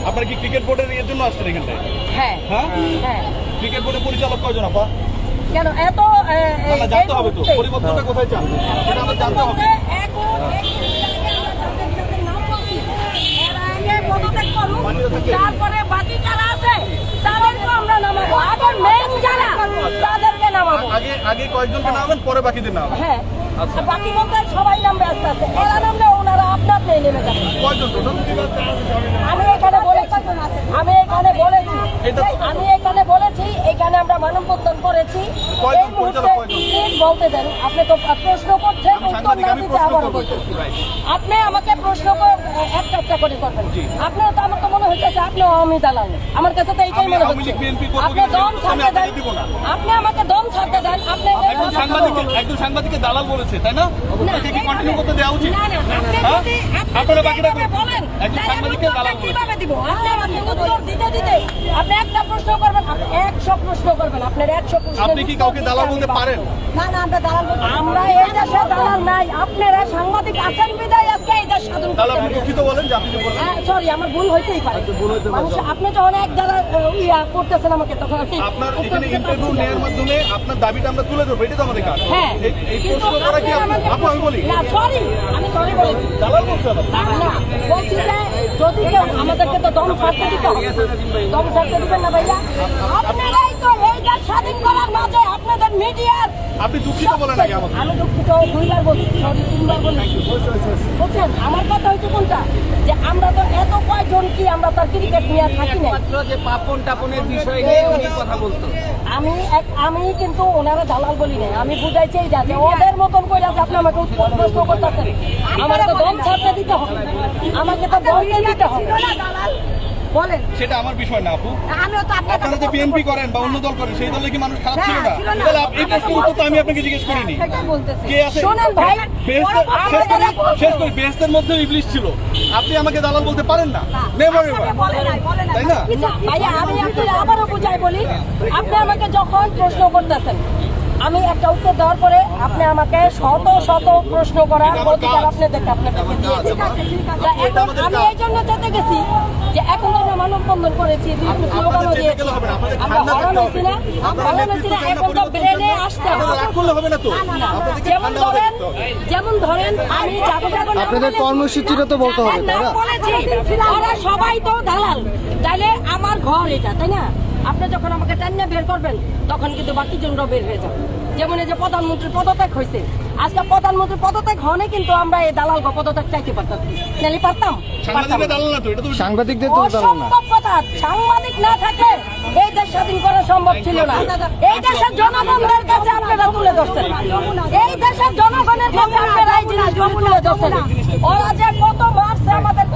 আপনারা কি ক্রিকেট বোর্ডের এর জন্য আসছেন এখানটায়? হ্যাঁ হ্যাঁ। ক্রিকেট বোর্ডের পরিচালক কয়জন আপা? কেন এত জানতে হবে তো পরিবর্তনটা কোথায় চান সেটা আমাদের জানতে হবে। তারপরে বাকি যারা আছে তাদেরকে আমরা নামাবো, আবার মেইন যারা তাদেরকে নামাবো। আগে কয়েকজনকে নামাবেন, পরে বাকিদের নামাবেন। হ্যাঁ আচ্ছা, বাকি বলতে সবাই নামবে আস্তে আস্তে। এরা নামলে ওনারা আপনা আপনি নেমে যাবে। কয়জন টোটাল? আমি এখানে বলেছি এখানে আমরা মানববন্ধন করেছি। এই মুহূর্তে প্লিজ বলতে দেন, আপনি তো প্রশ্ন করছেন, উত্তর না দিতে আবারও বলতেছি। আপনি আমাকে প্রশ্ন একটা একটা করে করবেন। আপনার তো আমার তো মনে হচ্ছে আপনি আওয়ামী দালাল। আমার কাছে তো এইটাই মনে হচ্ছে। আপনি দম ছাড়তে দেন, আপনি আমাকে দম ছাড়তে দেন। আপনি একজন সাংবাদিককে দালাল বলেছে, তাই না? আপনাকে কি কন্টিনিউ করতে দেওয়া উচিত? না না, আপনারা বাকিটা বলেন একজন সাংবাদিককে দালাল কিভাবে দিব? আপনি আমাকে উত্তর দিতে আপনি একটা প্রশ্ন করবেন, আপনি 100 প্রশ্ন করবেন। আপনার 100 প্রশ্ন আপনি কি কাউকে দালাল বলতে পারেন? না না, আমরা দালাল আমরা এই দেশে দালাল নাই। আপনারা সাংবাদিক আছেন বিদায় আজকে এই দেশ স্বাধীন। দালাল আপনি দুঃখিত বলেন যে আপনি বলেন। সরি, আমার ভুল হইতেই পারে। মানুষ আপনি যখন এক দালাল করতেছেন আমাকে, তখন আপনার এখানে ইন্টারভিউ নেওয়ার মাধ্যমে আপনার দাবিটা আমরা তুলে ধরবো, এটাই তো আমাদের কাজ। হ্যাঁ, এই প্রশ্ন করা কি আপু আমি বলি না সরি, আমি সরি বলেছি। দালাল বলছে না, বলছি যে যদি কেউ আমাদেরকে তো দম ছাড়তে দিতে হবে। দম ছাড়তে দিবেন না ভাইয়া? আপনারাই তো এই দেশ স্বাধীন করার মাঝে আপনাদের মিডিয়ার। আপনি দুঃখিত বলেন নাকি আমাকে? আমি দুঃখিত 2বার বলছি, সরি 3বার বলেছি। বুঝছেন আমার কথা হচ্ছে কোনটা, যে আমরা তো এত কয়জন কি আমরা তার ক্রিকেট নিয়ে থাকি না। যে পাপন টাপনের বিষয় নিয়ে উনি কথা বলতো। আমি কিন্তু ওনারা দালাল বলি নাই। আমি বুঝাইছি এইটা যে ওদের মতন করে আপনি আমাকে প্রশ্ন করতেছেন। আমার তো দম ছাড়তে দিতে হবে, আমাকে তো বলতে দিতে হবে। বলেন, সেটা আমার বিষয় না আপু। আমিও তো আপনারা যে বিএনপি করেন বা অন্য দল করেন, সেই দলে কি মানুষ খারাপ ছিল না? তাহলে এই প্রশ্নের উত্তর তো আমি আপনাকে জিজ্ঞেস করিনি। কে আছে? শোনেন ভাই, শেষ করি, বেহেশতের মধ্যে ইবলিশ ছিল। আপনি আমাকে দালাল বলতে পারেন না, নেভার এভার, তাই না? ভাইয়া আমি আপনাকে আবারও বুঝাই বলি, আপনি আমাকে যখন প্রশ্ন করতেছেন, আমি একটা উত্তর দেওয়ার পরে আপনি আমাকে শত শত প্রশ্ন করার অধিকার আপনাদেরকে এখন আমি এই জন্য যেতে গেছি যে এখন আমরা মানববন্ধন করেছি, স্লোগানও দিয়েছি, আমরা হরণ হয়েছি না, এখন তো ব্রেনে আসতে হবে। যেমন ধরেন আমি আপনাদের কর্মসূচিটা তো বলতে হবে, তাই না? বলেছি ওরা সবাই তো দালাল, তাইলে আমার ঘর এটা, তাই না? আপনি যখন আমাকে টান্নে বের করবেন তখন কিন্তু বাকি জনরাও বের হয়ে যাবে। যেমন এই যে প্রধানমন্ত্রীর পদত্যাগ হয়েছে, আজকে প্রধানমন্ত্রীর পদত্যাগ হনে কিন্তু আমরা এই দালাল পদত্যাগ চাইতে পারতাম, নাহলে পারতাম? সাংবাদিকদের তো দালাল না। অসম্ভব কথা। সাংবাদিক না থাকলে এই দেশ স্বাধীন করা সম্ভব ছিল না। এই দেশের জনগণের কাছে আপনারা তুলে ধরছেন, এই দেশের জনগণের কাছে আপনারা এই জিনিসগুলো তুলে ধরছেন। ওরা যে কত মারছে আমাদের